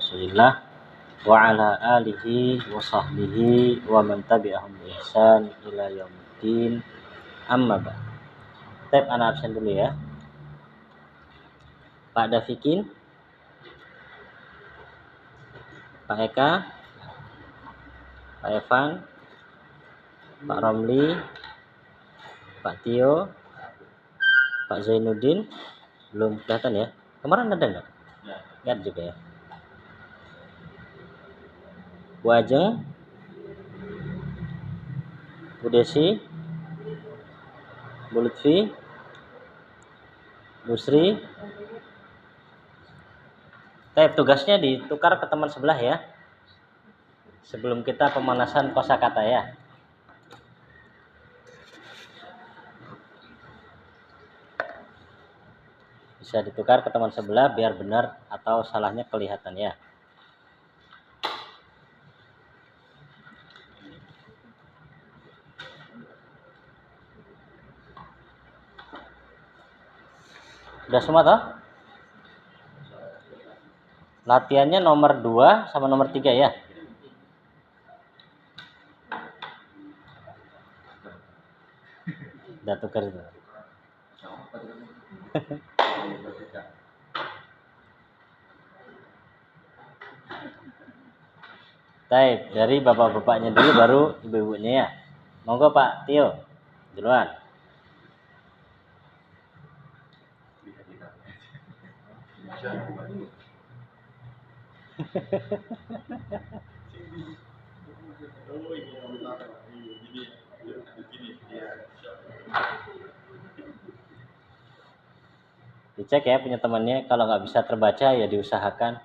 Rasulillah wa ala alihi wa sahbihi wa man tabi'ahum bi ihsan ila yaumiddin. Amma ba'd. Tab ana absen dulu ya. Pak Dafikin, Pak Eka, Pak Evan, Pak Romli, Pak Tio, Pak Zainuddin, belum kelihatan ya. Kemarin ada nggak? Nggak ada juga ya. Bu Ajeng, Bu Desi, Bu Lutfi, Bu Sri. Tugasnya ditukar ke teman sebelah ya. Sebelum kita pemanasan kosakata ya. Bisa ditukar ke teman sebelah biar benar atau salahnya kelihatan ya. Udah semua toh? Latihannya nomor 2 sama nomor 3 ya. Udah tukar itu. Baik, dari bapak-bapaknya dulu baru ibu-ibunya ya. Monggo Pak Tio, duluan. Dicek ya punya temannya, kalau nggak bisa terbaca ya diusahakan.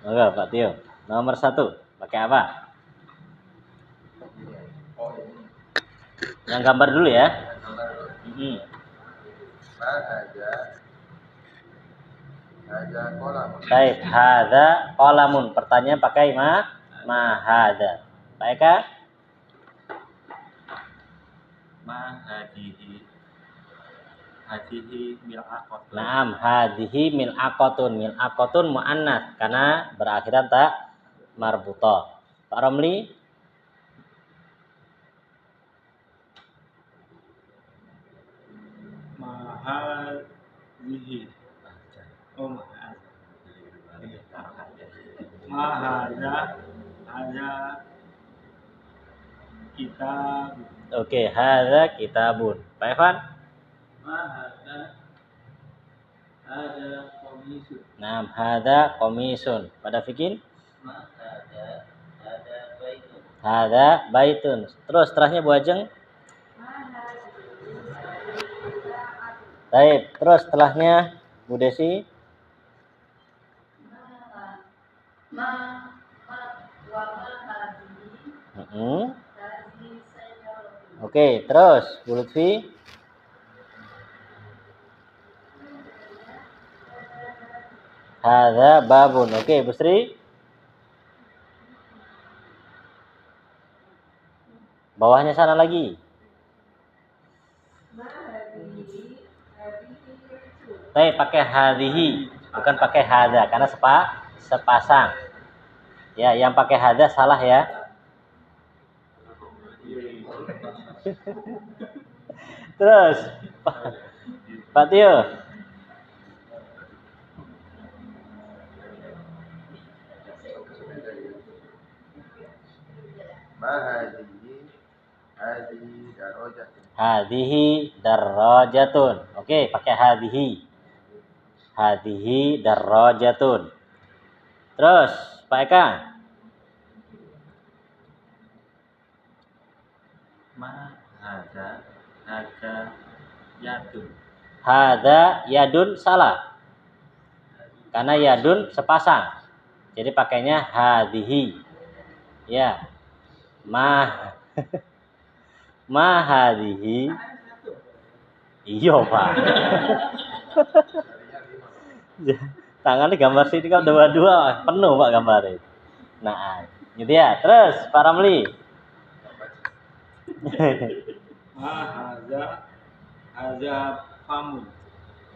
Oke Pak Tio, nomor 1 pakai apa? Yang gambar dulu ya. Hadza qalamun. Baik, hadza qalamun. Pertanyaan pakai ma hadza. Pak Eka? Ma hadihi mil'aqatun. Naam, hadihi mil'aqatun. Mil'aqatun muannas karena berakhiran tak marbutah. Pak Romli? Ma hadihi. Oh, ma hadza kitab. Oke, hadza kitabun. Pak Evan? Ma hadza qamisun. Naam, hadza qamisun. Pak Dafikin? Ma hadza baitun. Hadza baitun. Terus setelahnya Bu Ajeng? Baik, terus setelahnya Bu Desi? Oke, terus Bu Lutfi? Hadza babun. Oke, Bu Sri? Bawahnya sana lagi. Baik, pakai hadhihi, bukan pakai hadza karena sepasang. Ya, yang pakai hadza salah ya. Terus Pak Tio? Ma hadihi darajatun. Hadihi darajatun. Oke, pakai hadihi. Hadihi darajatun. Terus Pak Eka? Ma hadza yadun. Hadza yadun salah. Karena yadun sepasang. Jadi pakainya hadihi. Ya. Ma hadihi. Iya, Pak. Tangannya gambar sini kan dua-dua penuh Pak gambarnya. Nah, gitu ya. Terus Pak Ramli. Haza famun.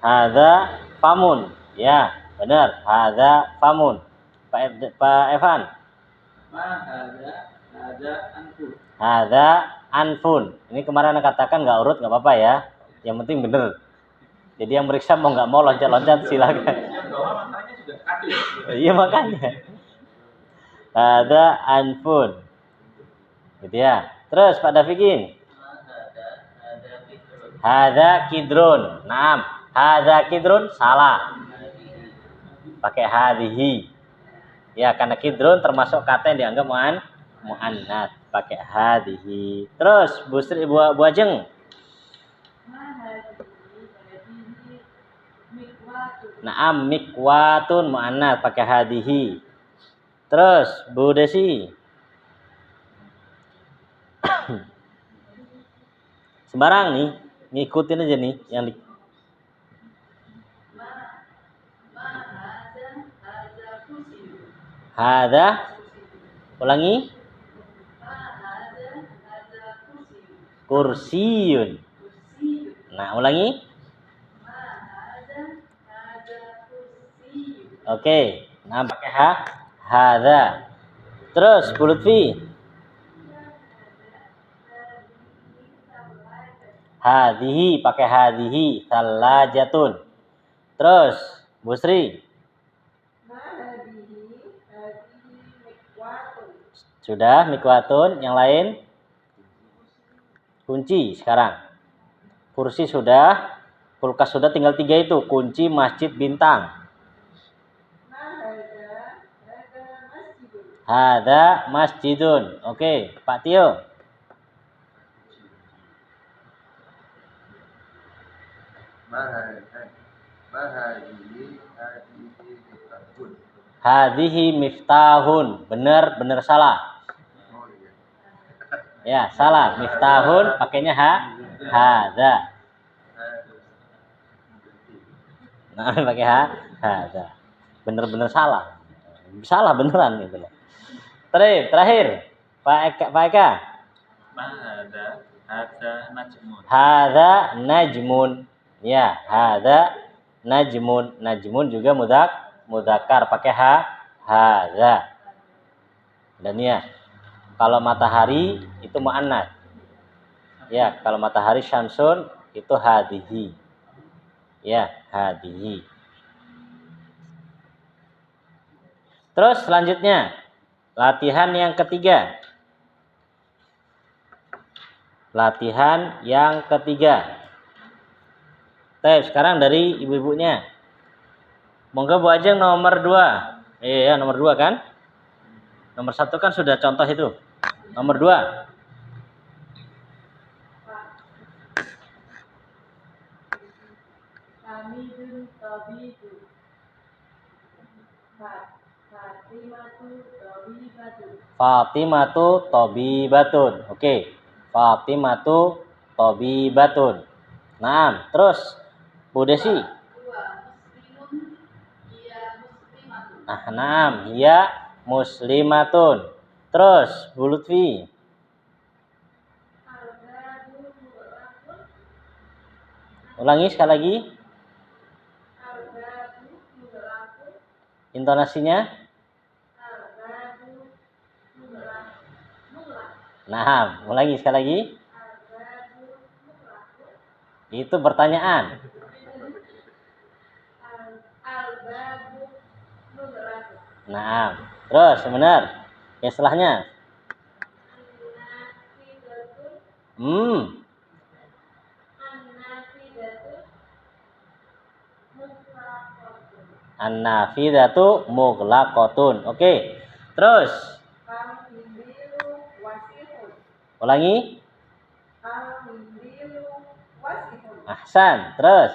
Hadza famun. Ya, benar. Hadza famun. Pak Evan. Haza anfur. Hadza anfun. Ini kemarin Anda katakan nggak urut nggak apa-apa ya. Yang penting benar. Jadi yang meriksa mau nggak mau loncat-loncat silakan. Yang bawah masalahnya sudah adil. Iya makanya. Hadza anfun. Gitu ya. Terus Pak Dafikin. Haza fitrun. Hadza kidrun. Naam. Hadza kidrun salah. Pakai hadhihi. Ya, karena kidrun termasuk kata yang dianggap muannats. Pakai hadhihi. Terus Bu Sri, Bu Ajeng. Naam mikwatun muannats pakai hadhihi. Terus Bu Desi. Sembarang nih, ngikutin aja nih yang di Hadza. Ulangi. Kursiyun. Nah, ulangi. Oke. Nah, pakai hadza. Terus Bu Lutfi. Hadhihi pakai hadhihi salajatun. Terus Bu Sri. Sudah mikwatun, yang lain? Kunci sekarang. Kursi sudah, kulkas sudah, tinggal 3 itu. Kunci, masjid, bintang. Hadza masjidun. Oke, Pak Tio. Hadhihi miftahun. Benar, benar salah. Oh iya. Ya, salah. Miftahun pakainya hadza. Nah, pakai hadza. Benar-benar salah. Salah beneran gitu loh. Terakhir, Pak Eka. Hadza najmun. Hadza najmun. Ya, hadza najmun. Najmun juga mudzakkar pakai hadza. Dan ya, kalau matahari itu muannats. Ya, kalau matahari syamsun itu hadhihi. Ya, hadhihi. Terus selanjutnya, latihan yang ketiga. Latihan yang ketiga. Sekarang dari ibu-ibunya. Monggo Bu Ajeng nomor 2. Iya, nomor 2 kan? Nomor 1 kan sudah contoh itu. Nomor 2. Hamidun tabibu. Fatimatu tabibatun. Oke. Fatimatu tabibatun. Nah, terus Bu Desi. Naam, ya muslimatun. Terus Bu Lutfi. Ulangi sekali lagi. Intonasinya. Nah, ulangi sekali lagi. Itu pertanyaan. Nah, terus benar. Ya, setelahnya. An-nafidatu mughlaqatun. Oke. Terus. Ulangi. Ahsan. Terus.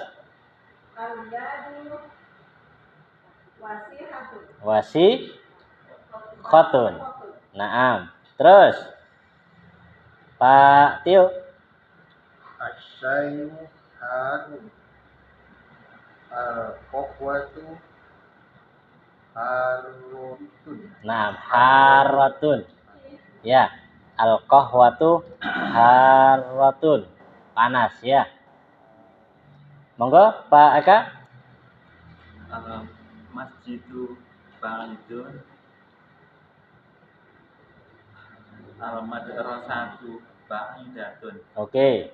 Wasikhatun. Naam. Terus. Pak Tio. Asyayu harun. Al-Qohwatu harutun. Naam, haratun. Ya, al-qahwatu haratun. panas ya. Monggo Pak Eka. Masjidu Ba'idun. Al-madrasatu ba'idatun. Oke.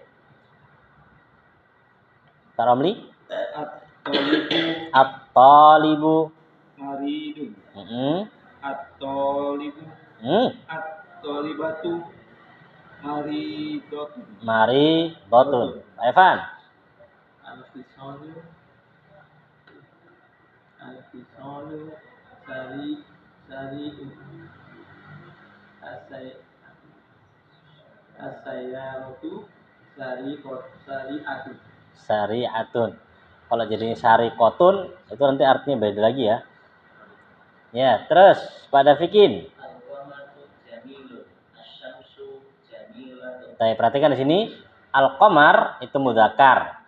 Pak Romli. At-talibu At-talibu. maridun. Mm-mm. At-talibu Hmm. at-talibatu maridotun. Mari botun. Pak Evan. Al-fisalu al-fisalu sari asay asayatu sariatu. Syari'atun. Kalau jadi syariqotun itu nanti artinya beda lagi ya. Ya, terus pada Fikin. Al-qamatu jamilun asy-syamsu jamilatun. Saya perhatikan di sini al-qamar itu mudzakkar.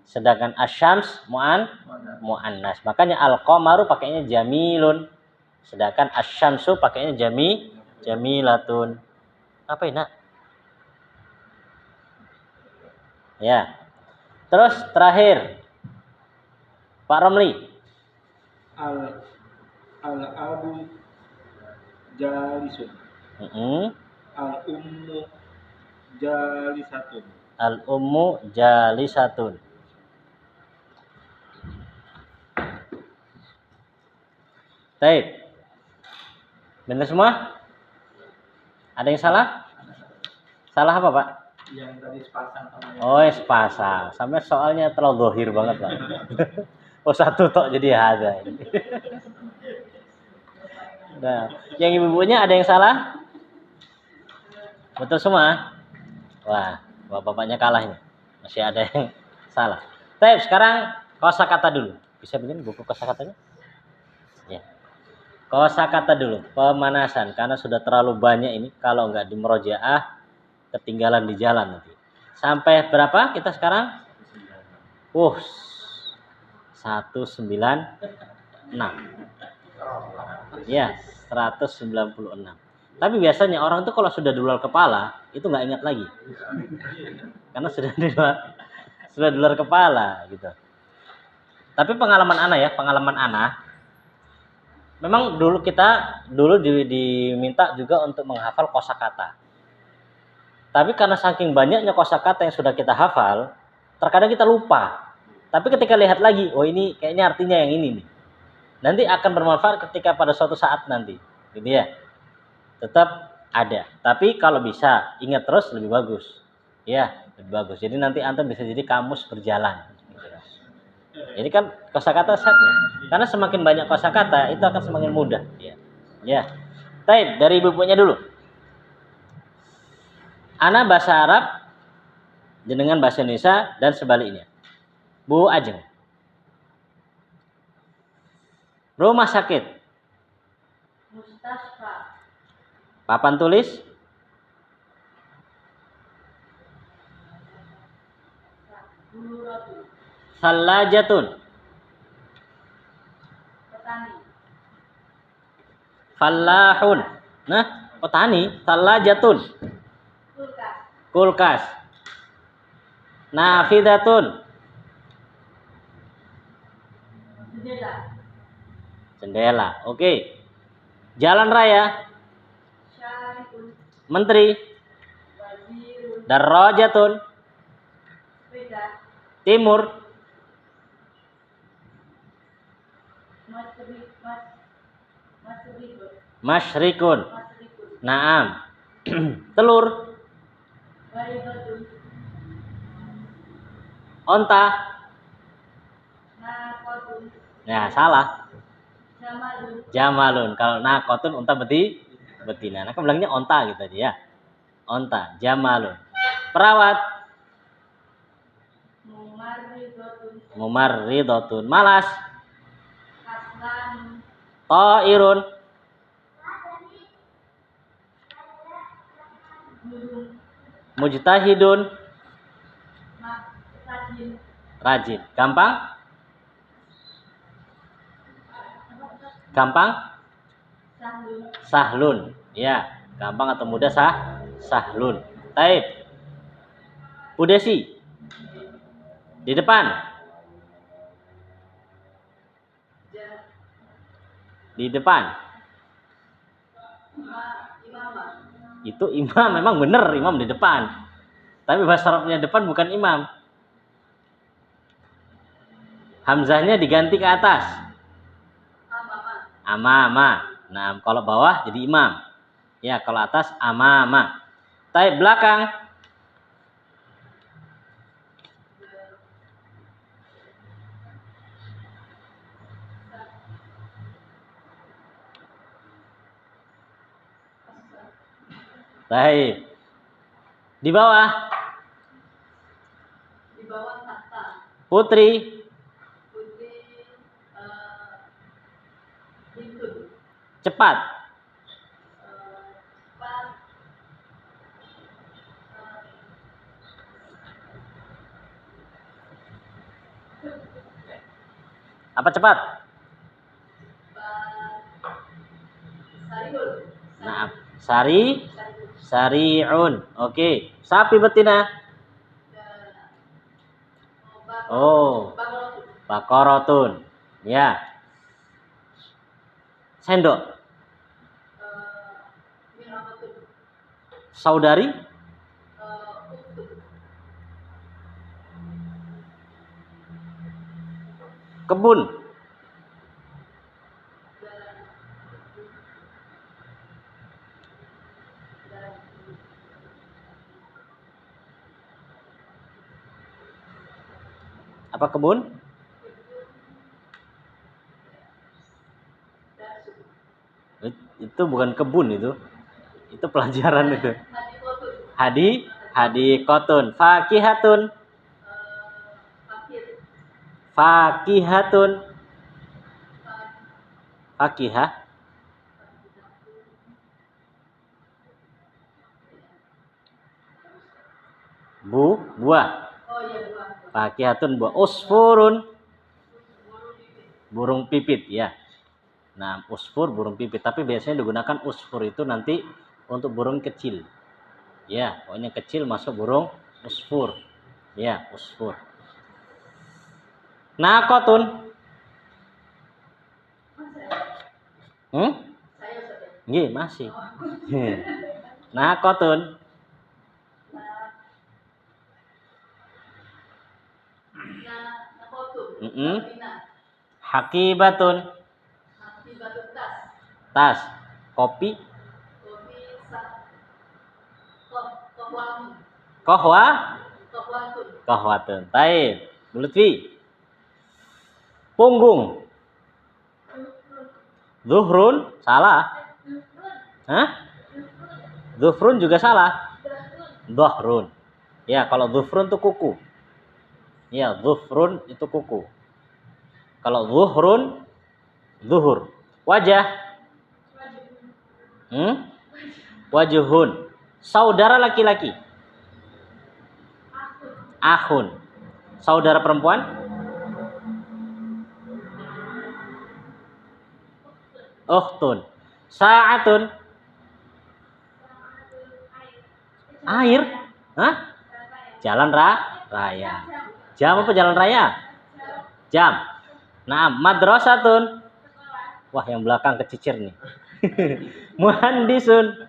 Sedangkan asyams muannas. Makanya al-qamaru pakainya jamilun. Sedangkan asyamsu pakainya jamilatun. Apa ini, Nak? Ya. Terus terakhir Pak Romli. Al-abu jalisun. Al-ummu jalisatun. Al-ummu jalisatun. Baik. Benar semua? Ada yang salah? Salah apa, Pak? Yang tadi sepasang sama yang Oh, sepasang. Sampai soalnya terlalu zahir banget, Pak. Oh, satu tok jadi ada. Nah, yang ibu-ibunya ada yang salah? Betul semua? Wah, bapak-bapaknya kalah ini. Masih ada yang salah. Baik, sekarang kosakata dulu. Bisa bikin buku kosakatanya? Ya. Kosakata dulu, pemanasan karena sudah terlalu banyak ini kalau nggak di murojaah ketinggalan di jalan nanti. Sampai berapa kita sekarang? 196. Ya, 196. Tapi biasanya orang itu kalau sudah di luar kepala itu nggak ingat lagi. Karena sudah di luar kepala gitu. Tapi pengalaman Ana memang dulu diminta juga untuk menghafal kosakata. Tapi karena saking banyaknya kosakata yang sudah kita hafal, terkadang kita lupa. Tapi ketika lihat lagi, oh ini kayaknya artinya yang ini nih. Nanti akan bermanfaat ketika pada suatu saat nanti, gitu ya. Tetap ada. Tapi kalau bisa ingat terus lebih bagus. Ya, lebih bagus. Jadi nanti antum bisa jadi kamus berjalan. Ini kan kosakata setnya. Karena semakin banyak kosakata itu akan semakin mudah. Ya. Baik, dari ibu-ibunya dulu. Ana bahasa Arab, jenengan bahasa Indonesia dan sebaliknya. Bu Ajeng. Rumah sakit. Mustasfa. Papan tulis. Guratu. Salajatun. Petani. Fallahun. Nah, petani. Salajatun. Kulkas. Kulkas. Nafidatun. Jendela. Jendela. Oke. Jalan raya. Syarikun. Menteri. Wazirun. Darajatun. Sepeda. Timur. Masyrikun. Masrikun. Naam. Telur. Baibatun. Onta. Nakotun. Ya, salah. Jamalun. Jamalun. Kalau nakotun unta betina. Nah, kan bilangnya onta gitu aja ya. Onta. Jamalun. Perawat. Mumarridotun. Malas. Kaslan. Ta'irun. Burung. Mujtahidun. Rajin. Rajin. Gampang? Gampang? Sahlun. Sahlun. Ya, gampang atau mudah sahlun. Taib. Bu Desi. Di depan. Di depan. Itu imam, memang benar imam di depan. Tapi bahasa Arabnya depan bukan imam. Hamzahnya diganti ke atas. Amama. Nah, kalau bawah jadi imam. Ya, kalau atas amama. Tapi belakang. Baik. Di bawah. Di bawah tahta. Putri. Bintun. Cepat. Cepat. Apa cepat? Sariul. Nah, sari'un. Oke. Sapi betina. Oh, bakorotun. Ya. Sendok. Saudari. Kebun. Apa kebun? Itu bukan kebun itu. Itu pelajaran itu. Hadikotun. Fakihatun. Fakihatun. Fakihah. Buah. Fakihatun buah. Usfurun. Burung pipit ya. Nah, usfur burung pipit, tapi biasanya digunakan usfur itu nanti untuk burung kecil. Ya, pokoknya kecil masuk burung usfur. Ya, usfur. Nakotun. Nggih, masih. Nakotun. Hakibatun. Tas. Kopi. Kohwatun. Baik. Bu Lutfi. Punggung. Zuhrun. Salah. Hah? Zuhrun juga salah. Zuhrun. Ya, kalau zuhrun itu kuku. Ya, zuhrun itu kuku. Kalau zuhrun, zuhur. Wajah. Wajuhun. Saudara laki-laki. Akhun. Saudara perempuan. Ukhtun. Sa'atun. Air. Hah? Jalan raya. Jam apa jalan raya? Jam. Nah, madrasatun. Wah, yang belakang kecicir nih. Muhandisun.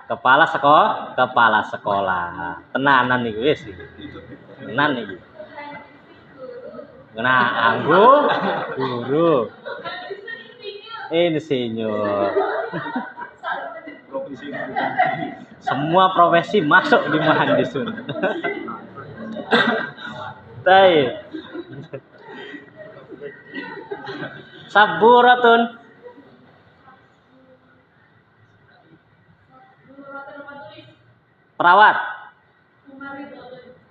Kepala sekolah. Tenanan nih wis. Tenan nih. Nah, anggo guru. Insinyur. Semua profesi masuk di muhandisun. Baik. Saburatun. Perawat.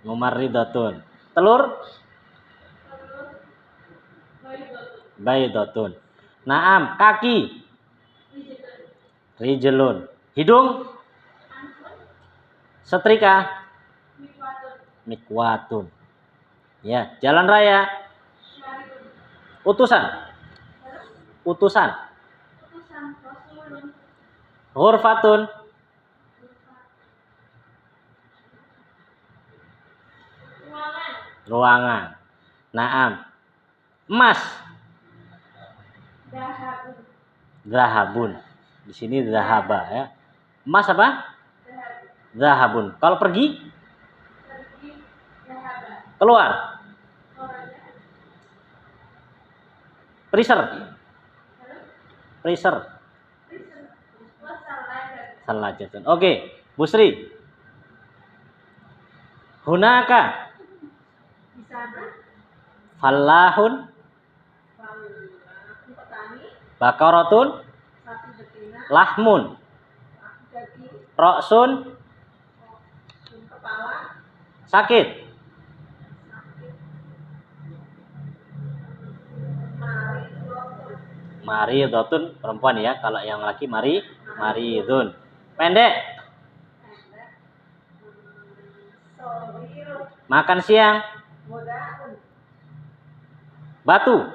Mumarridatun. Telur. Baydotun. Naam, kaki. Rijlun. Hidung. Setrika. Mikwatun. Ya, jalan raya. Utusan. Ghurfatun. ruangan. Naam. Emas. Dahabun. Zahabun. Di sini zahaba ya. Emas apa? Dahabun. Zahabun. Kalau pergi, Pergi. Dahaba. keluar. Orangnya. Freezer. Lalu. Freezer. Wassalamualaikum. Salajatun. Oke, Bu Sri. Hunaka Di sana. fallahun Petani. bakaratun Sapi betina. lahmun Daging. roksun Kepala. sakit Sakit. Mari. Dokter. maridotun perempuan ya, kalau yang laki maridun. Pendek Pendek. Sohir. makan siang Mudaun. batu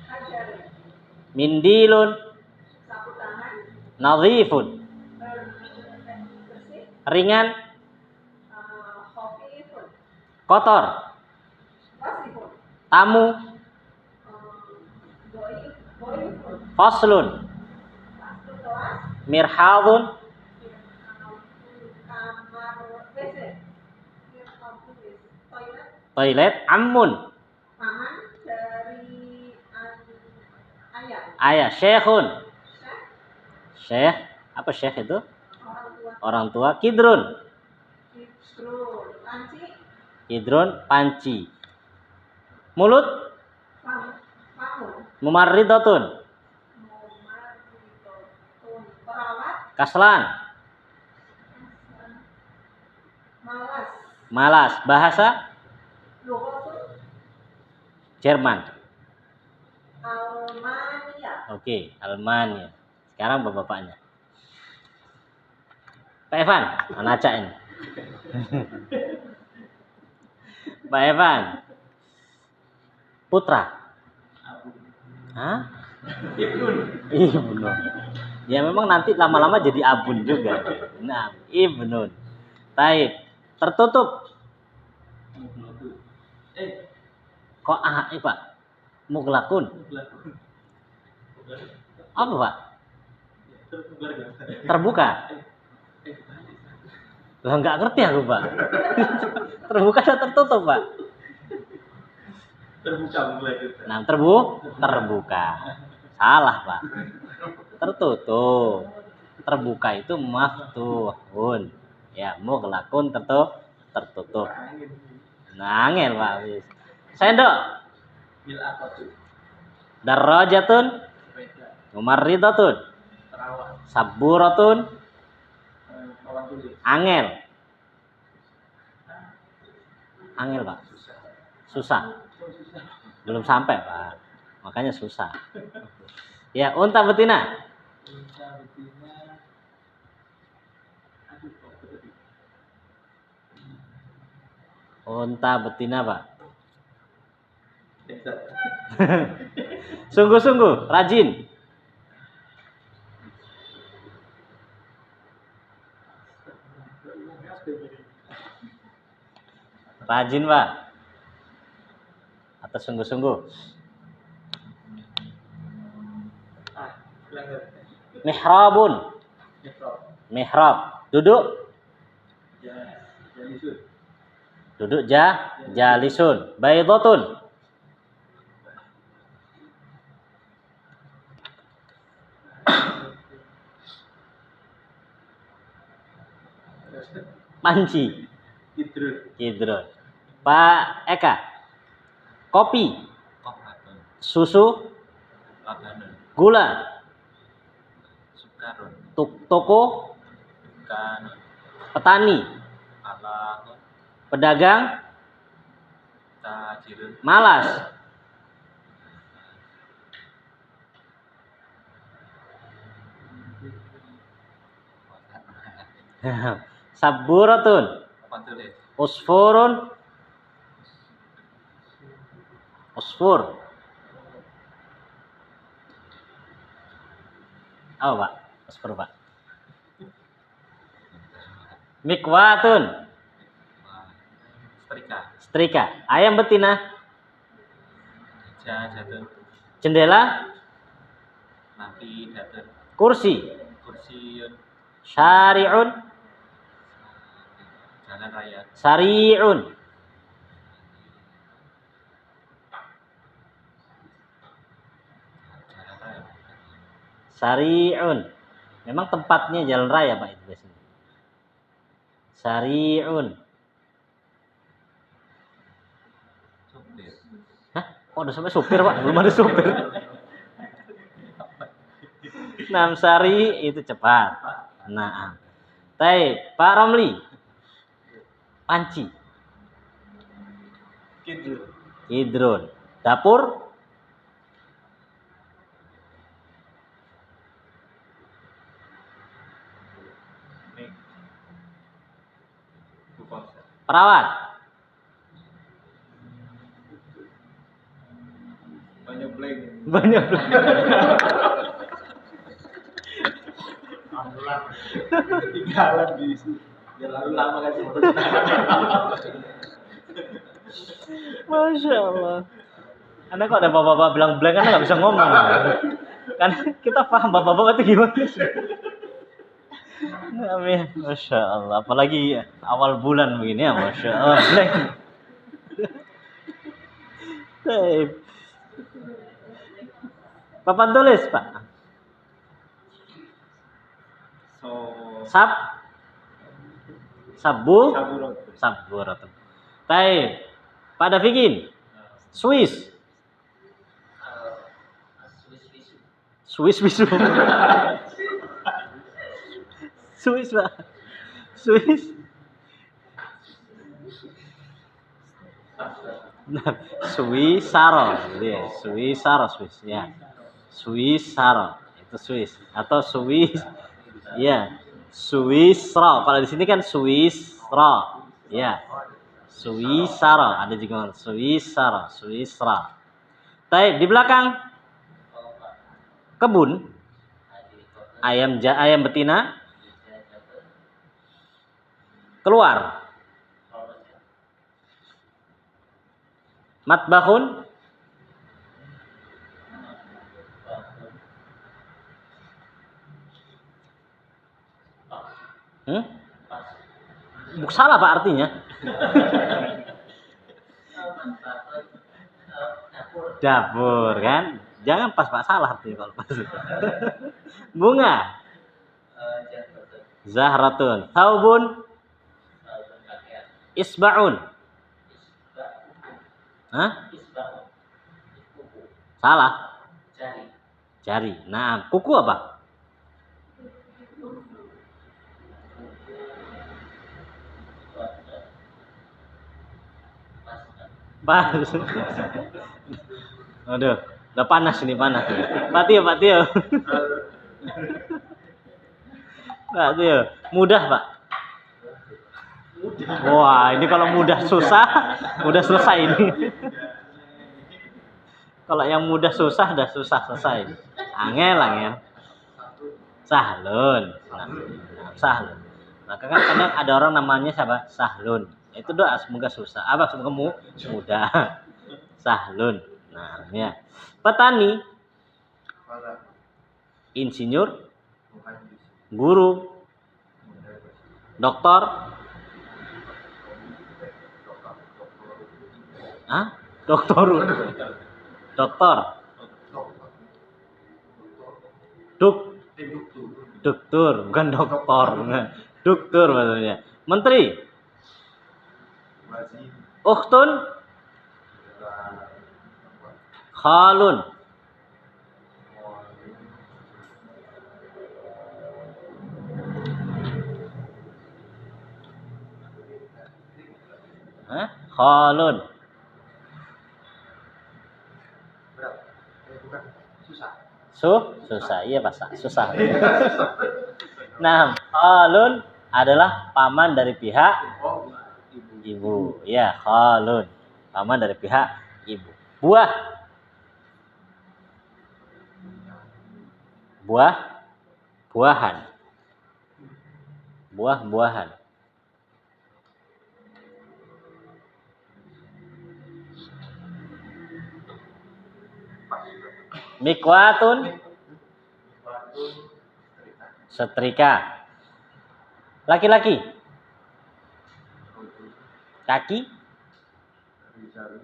Hajar. mindilun Sapu tangan. nadhifun Bersih. ringan Kopi pun. kotor Masih pun. tamu Boi pun. faslun Waktu kelas. mirhadun Kamar WC. Toilet. toilet ammun Paman dari ayah. ayah syekhun Chef. syekh apa syekh itu Orang tua. orang tua kidrun Kidrun. Panci. kidrun panci mulut Pamun. mumarridatun Perawat. kaslan Malas. malas bahasa Lughatun. Jerman. Almania. Oke, Almania. Sekarang bapak-bapaknya. Pak Evan, mana acak ini? Pak Evan. Putra. Hah? Ibnu. Ya memang nanti lama-lama jadi abun juga. Nah, ibnun. Taib. Tertutup. Kok Pak? Muglakun. Apa Pak? Terbuka. Lah nggak ngerti aku Pak. Terbuka atau tertutup Pak? Terbuka mulai. Nah terbuka. Salah Pak. Tertutup. Terbuka itu maftuhun. Ya, muglakun tertutup. Nangel Pak. Sendok. Mil apa tuh? Darajatun Sepeda. mumarridatun Terawat. saburatun Kawan tulis. angel Pak susah belum sampai Pak makanya susah ya. Unta betina Unta betina. Aduh, kok tadi. unta betina Pak Exact. sungguh-sungguh rajin Pak atau sungguh-sungguh Pelanggar. mihrabun Mikrop. mihrab duduk Jalisun. duduk jalisun baydatun panci kidrun. Pak Eka kopi susu gula toko petani pedagang malas saburatun usfur apa Pak usfur Pak mikwatun Setrika. Ayam betina. Jajatun. Jendela. Nanti datun. Kursi. Kursiun. Syari'un. Jalan raya. Sari'un. Jalan raya. Sari'un. Memang tempatnya jalan raya Pak itu biasanya. Sari'un. Supir. Hah? Kok udah sampai supir Pak? Belum ada supir. Sari itu cepat. Nah. Baik, Pak Romli. Panci. Kidul. Hidrun. Dapur. Nih. Bukonser. Perawat. Banyak blank. Banyak. Ketinggalan di sini. Biar lalu lama kan sih. Masya Allah. Anda kok ada bapak-bapak bilang blank, Anda nggak bisa ngomong. Kan kita paham bapak-bapak itu gimana sih. Amin. Masya Allah. Apalagi awal bulan begini ya, Masya Allah. Blank. Baik. Papan tulis, Pak. So. Saburon. Saburatun. Baik. Pak Davikin. Swiss. Swiss bisu. Swiss, Pak. Swiss. Nah, Swisaro, gitu ya. Swisaro, Swiss, ya. Swisaro, itu Swiss atau Swiss, ya. Swisro. Kalau di sini kan Swisro, ya. Swisaro, ada juga Swisaro, Swisra. Tapi di belakang kebun, ayam betina keluar. Matbahun. Salah Pak artinya. Dapur kan? Jangan pas Pak, salah artinya kalau pas. Bunga. Zahratun. Thawbun. Isba'un. Hah? Salah. Jari. Nah, kuku apa? Pas. Aduh, udah panas ini, panas. Pak Tio. Pak Tio, mudah Pak. Wah, ini kalau mudah susah, udah selesai ini. Kalau yang mudah susah, udah susah selesai. Angel. Sahlun. Sahlun. Maka kan kadang ada orang namanya siapa? Sahlun. Itu doa semoga susah. Semoga mudah. Sahlun. Nah, ya. Petani. Insinyur. Guru. Dokter. Doktor. Dokter, bukan doktor. Dokter maksudnya. Menteri. Ukhtun. Khalun. Khalun. Susah. Iya Pak, susah. Nah, khalun adalah paman dari pihak ibu. Ya, khalun. Paman dari pihak ibu. Buahan. Mikwatun, Batun. setrika. Laki-laki, kaki. Rizal.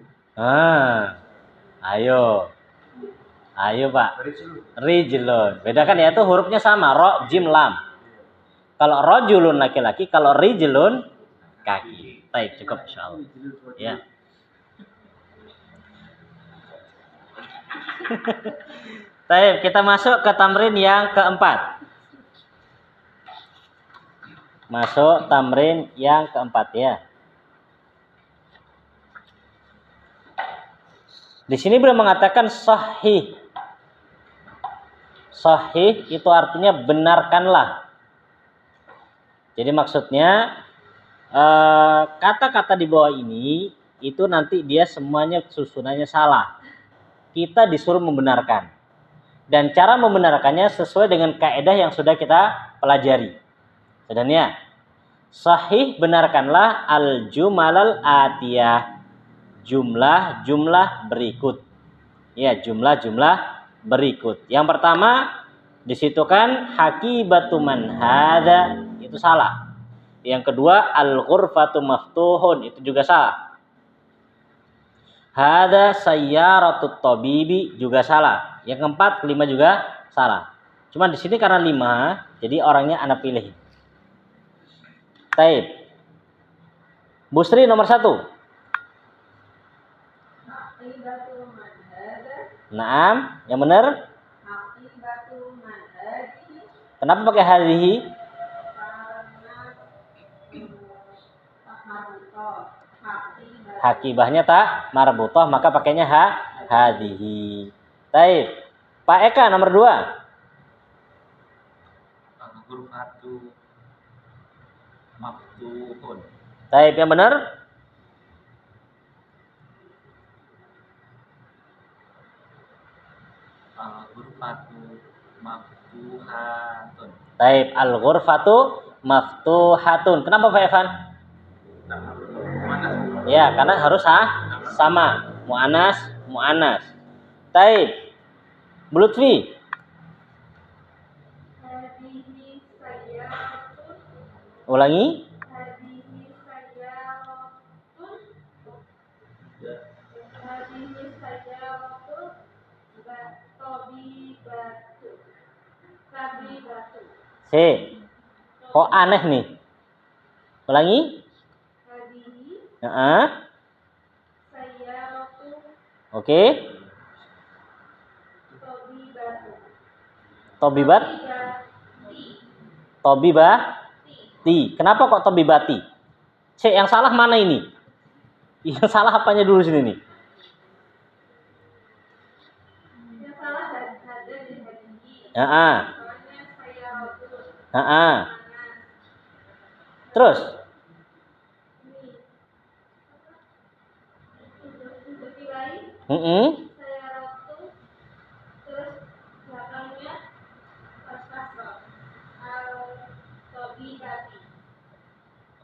Ayo. Ayo, Pak. Rizal. Rijlun. Bedakan ya, itu hurufnya sama, ro, jim, lam. Kalau rojulun laki-laki, kalau rijlun kaki. Baik, cukup insyaallah. Ya. Baik, kita masuk ke tamrin yang keempat. Masuk tamrin yang keempat ya. Di sini beliau mengatakan sahih. Sahih itu artinya benarkanlah. Jadi maksudnya kata-kata di bawah ini itu nanti dia semuanya susunannya salah. Kita disuruh membenarkan. Dan cara membenarkannya sesuai dengan kaidah yang sudah kita pelajari. Sedangnya sahih benarkanlah al-jumalal atiyah. Jumlah-jumlah berikut. Ya, jumlah-jumlah berikut. Yang pertama di situ kan hakibatu man hadza, itu salah. Yang kedua al-ghurfatu maftuhun, itu juga salah. Hadza sayyaratut tabibi, juga salah. Yang keempat, kelima juga salah. Cuma di sini karena 5, jadi orangnya anak pilih. Taib. Busri nomor 1. Aqibatu man hada. Naam, yang benar. Aqibatu man hadihi. Kenapa pakai hadhihi? Karena marbutoh. Aqibatu. Hakibahnya tak marbutoh, maka pakainya hadhihi. Taib. Pak Eka nomor 2. Al-ghurfatu maftuhun. Taib, yang benar. Al-ghurfatu maftuhatun. Taib, al-ghurfatu maftuhatun. Kenapa Pak Evan? Mana? Ya, karena harus sama. Mu'anas, mu'anas. Taib. Bulutfi. Hadihi sayyaratun. Ulangi. Hadihi sayyaratun. Hadihi sayyaratun. Tabibatu. Tabibatu. C. Kok aneh nih? Ulangi. Hadihi Heeh. sayyaratun. Oke. Tabibatu. Tobibat. Tobibati. Kenapa kok tobibati? C, yang salah mana ini? Yang salah apanya dulu sini nih? Yang salah ada di hadihi. Heeh. Soalnya sayyaratun. Heeh. Terus Bukti lain sayyaratun. Terus belakangnya pas kasroh. Al-Tabibati.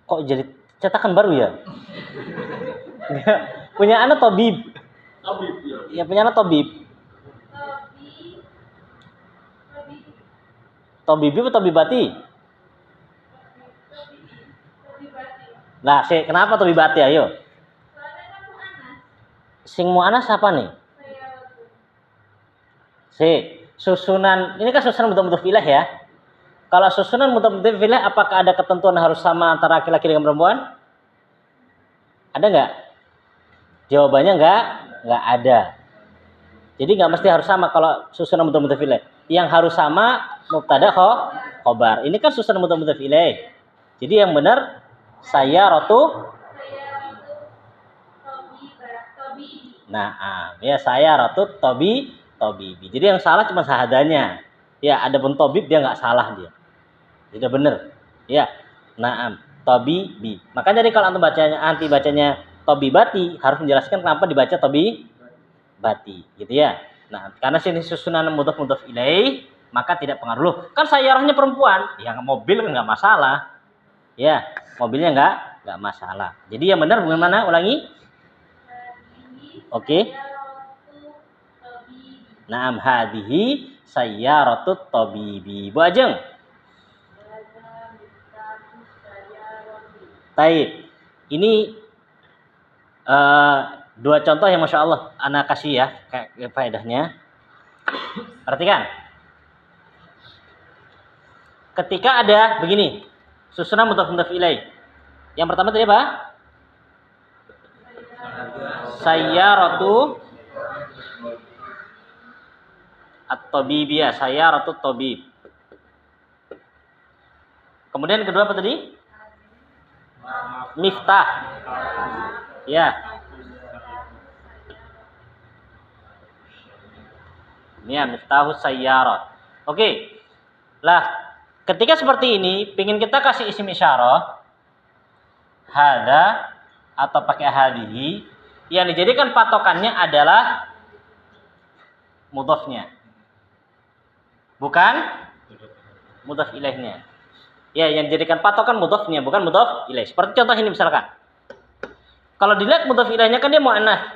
kok jadi cetakan baru ya? Punya anak tobib. Tabib ya. Ya, punya anak tobib. Tabi. Tabi. Tobibi atau tobibati? Tabibati. Nah, kenapa tobibati? Ayo. Soalnya kan mu'anas. Sing mu'anas apa nih? Sayyaratun. C. Susunan, ini kan susunan mudhaf ilaih ya. Kalau susunan mudhaf ilaih, apakah ada ketentuan harus sama antara laki-laki dengan perempuan? Ada nggak? Jawabannya nggak ada. Jadi nggak mesti harus sama kalau susunan mudhaf ilaih. Yang harus sama mubtada khobar. Ini kan susunan mudhaf ilaih. Jadi yang benar sayyaratun. Sayyaratun. Tabi. Nah, ya sayyaratun tabibi. Jadi yang salah cuma sahadanya. Ya, ada pun tabib dia nggak salah dia. Tidak benar. Ya. Naam, tabibi. Makanya jadi kalau anti bacanya tabibati harus menjelaskan kenapa dibaca tabibati, gitu ya. Nah, karena sini susunan mudhaf ilaih, maka tidak pengaruh. Kan sayyarahnya perempuan, ya mobil kan nggak masalah. Ya, mobilnya nggak masalah. Jadi yang benar bagaimana? Ulangi. Hadihi Oke. sayyaratun. Tabi. Naam hadhihi sayyaratut tabibi. Bu Ajeng. Taib. Ini dua contoh yang Masya Allah anak kasih ya kayak faedahnya. Perhatikan. Ketika ada begini, susunan mudhaf ilaih. Yang pertama tadi apa? Sayyaratu at-tabibiyah, sayyaratu tabib. Kemudian kedua apa tadi? Miftah. Ya. Ini ya, miftahus sayyarah. Oke. Lah, ketika seperti ini, pingin kita kasih isim isyarah, hadza atau pakai hadhihi, yang dijadikan patokannya adalah mudhafnya. Bukan mudhaf ilaihnya. Ya, yang dijadikan patokan mudhafnya, bukan mudhaf ilaih. Seperti contoh ini misalkan. Kalau dilihat mudhaf ilaihnya kan dia muannats.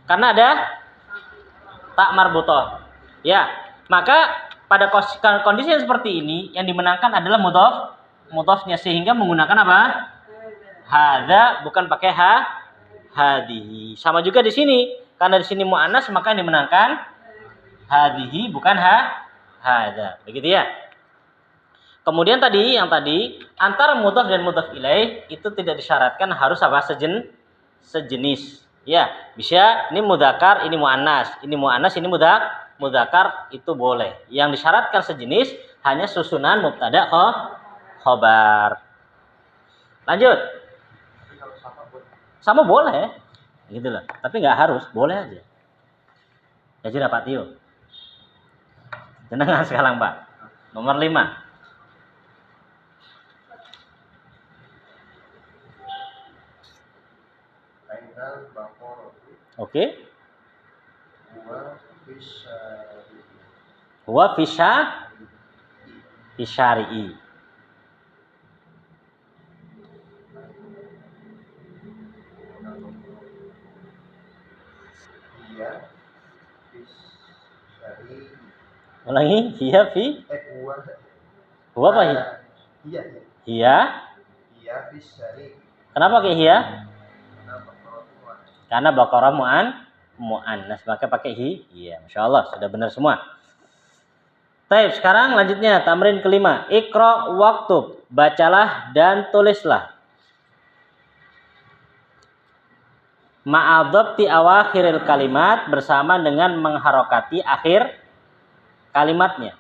Karena ada tak marbutoh. Ya, maka pada kondisi yang seperti ini yang dimenangkan adalah mudhafnya sehingga menggunakan apa? Hadza bukan pakai hadhihi. Sama juga di sini. Karena di sini muannats maka yang dimenangkan hadhihi bukan hadza. Begitu ya. Kemudian tadi antara mudhaf dan mudhaf ilaih itu tidak disyaratkan harus apa? Sejenis. Ya, bisa ini mudzakkar, ini muannats, ini mudzakkar itu boleh. Yang disyaratkan sejenis hanya susunan mubtada khobar. Lanjut. Sama boleh. Gitu loh. Tapi nggak harus, boleh aja. Jadi Pak Tio. Jenengan sekarang, Pak. Nomor 5. Oke. Huwa fisyari'i. Ulangi, hiya fi? Huwa apa hiya? Hiya? Hiya fisyari'i. Kenapa pakai hiya? Karena baqarah mu'annas maka pakai hi. Iya, Masya Allah sudah benar semua. Baik, sekarang lanjutnya tamrin kelima. Iqra waktub, bacalah dan tulislah. Ma'adhabti awakhiril kalimat, bersama dengan mengharokati akhir kalimatnya.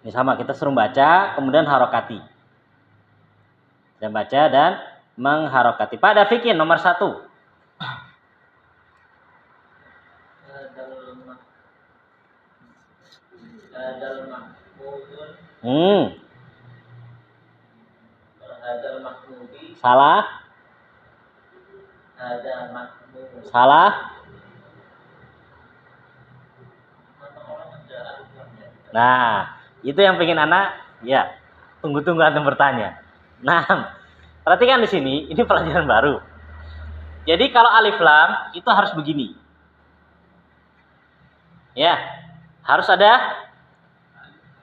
Ini sama, kita suruh baca kemudian harokati. Dan baca dan mengharokati. Pada fikih nomor 1. Salah. Salah. Nah, itu yang pengen anak ya. Tunggu-tunggu antum bertanya. Nah, perhatikan di sini, ini pelajaran baru. Jadi kalau alif lam itu harus begini. Ya, harus ada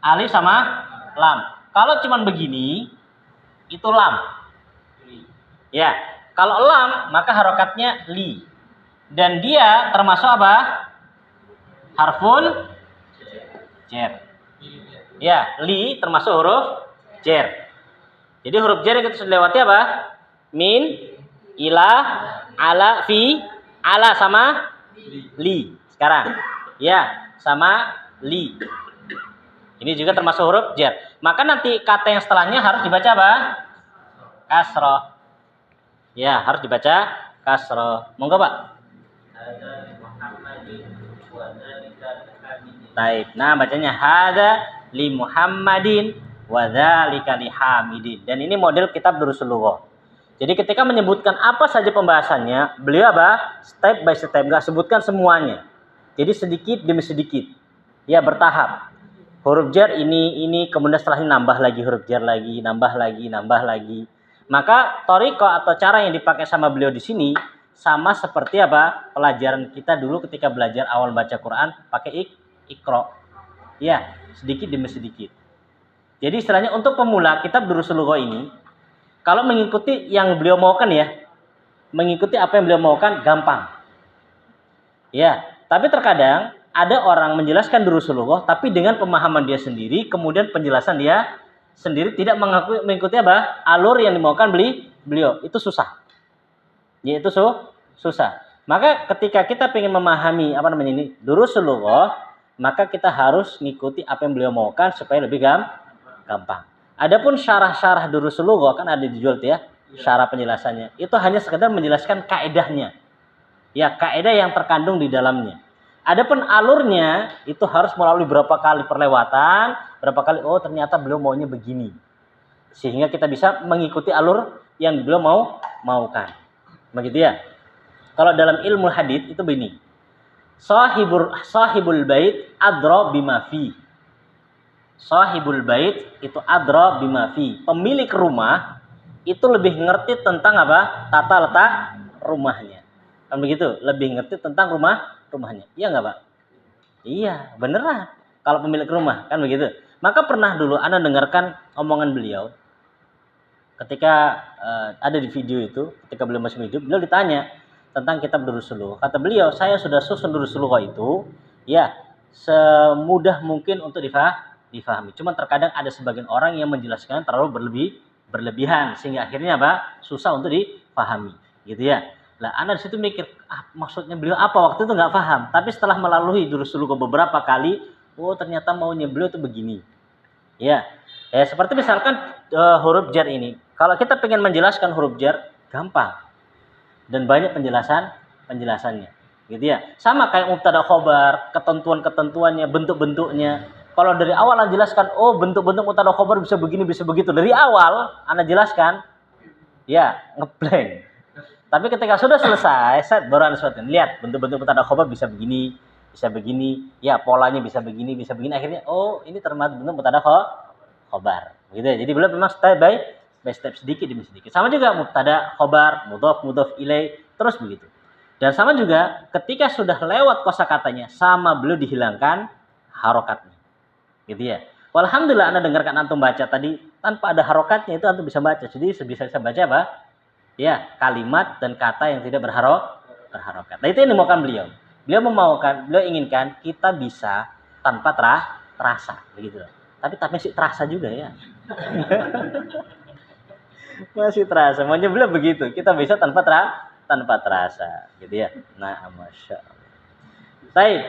alif sama lam. Kalau cuman begini, itu lam. Ya, kalau lam maka harokatnya li. Dan dia termasuk apa? Harfun jar. Ya, li termasuk huruf jar. Jadi huruf jar yang kita sudah lewati apa? Min, ila, ala, fi, ala sama li. Sekarang, ya sama li. Ini juga termasuk huruf jar. Maka nanti kata yang setelahnya harus dibaca apa? Kasroh. Ya, harus dibaca kasroh. Monggo Pak. Taib. Nah, bacanya hada li Muhammadin wa dzalika li Hamidin. Dan ini model kitab Durusul Lughah. Jadi ketika menyebutkan apa saja pembahasannya, beliau apa? Step by step, enggak sebutkan semuanya. Jadi sedikit demi sedikit. Ya, bertahap. Huruf jar ini, kemudian setelahnya nambah lagi huruf jar lagi, nambah lagi. Maka thariqah atau cara yang dipakai sama beliau di sini sama seperti apa? Pelajaran kita dulu ketika belajar awal baca Quran pakai Iqra. Ya, sedikit demi sedikit. Jadi istilahnya untuk pemula kitab Durusul Lughah ini kalau mengikuti yang beliau maukan ya, mengikuti apa yang beliau maukan gampang. Ya, tapi terkadang ada orang menjelaskan Durusul Lughah tapi dengan pemahaman dia sendiri, kemudian penjelasan dia sendiri tidak mengikuti apa? Alur yang dimaukan beliau. Itu susah. Ya itu susah. Maka ketika kita ingin memahami apa namanya ini Durusul Lughah, maka kita harus mengikuti apa yang beliau maukan supaya lebih gampang. Adapun syarah-syarah Durusul Lughah kan ada dijual ya, syarah penjelasannya. Itu hanya sekedar menjelaskan kaedahnya. Ya, kaedah yang terkandung di dalamnya. Adapun alurnya itu harus melalui berapa kali perlewatan, berapa kali oh ternyata beliau maunya begini. Sehingga kita bisa mengikuti alur yang beliau maukan. Begitu ya. Kalau dalam ilmu hadis itu begini. Sahibul bait adra bima fi. Sahibul bait itu adra bima fi. Pemilik rumah itu lebih ngerti tentang apa? Tata letak rumahnya. Kan begitu? Lebih ngerti tentang rumahnya. Iya enggak, Pak? Iya, beneran. Kalau pemilik rumah kan begitu. Maka pernah dulu Anda dengarkan omongan beliau ketika ada di video itu, ketika beliau masih hidup, beliau ditanya tentang kitab Durusul Lughah. Kata beliau, saya sudah susun Durusul Lughah itu, ya semudah mungkin untuk difahami. Cuma terkadang ada sebagian orang yang menjelaskan terlalu berlebihan sehingga akhirnya apa? Susah untuk difahami, gitu ya. Lah, Anda di situ mikir, maksudnya beliau apa? Waktu itu nggak paham. Tapi setelah melalui Durusul Lughah beberapa kali, oh ternyata maunya beliau itu begini. Ya, seperti misalkan huruf jar ini. Kalau kita ingin menjelaskan huruf jar, gampang. Dan banyak penjelasannya. Gitu ya. Sama kayak mubtada khobar, ketentuan-ketentuannya, bentuk-bentuknya. Kalau dari awal Anda jelaskan, oh bentuk-bentuk mubtada khobar bisa begini, bisa begitu. Dari awal Anda jelaskan, ya ngeblank. Tapi ketika sudah selesai, baru Anda sesuaikan. Lihat, bentuk-bentuk mubtada khobar bisa begini, ya polanya bisa begini. Akhirnya, oh ini termasuk bentuk mubtada khobar. Gitu ya. Jadi beliau memang step by step sedikit demi sedikit. Sama juga mubtada khobar, mudhof ilaih, terus begitu. Dan sama juga ketika sudah lewat kosakatanya, sama beliau dihilangkan harokatnya. Gitu ya. Alhamdulillah Anda dengarkan antum baca tadi tanpa ada harokatnya itu antum bisa baca. Jadi bisa baca apa? Ya, kalimat dan kata yang tidak berharokat. Nah, itu yang dimaukan beliau. Beliau inginkan kita bisa tanpa terasa, begitu. Tapi masih terasa juga ya. Masih terasa. Maunya beliau begitu. Kita bisa tanpa terasa, gitu ya. Nah, masya Allah. Baik.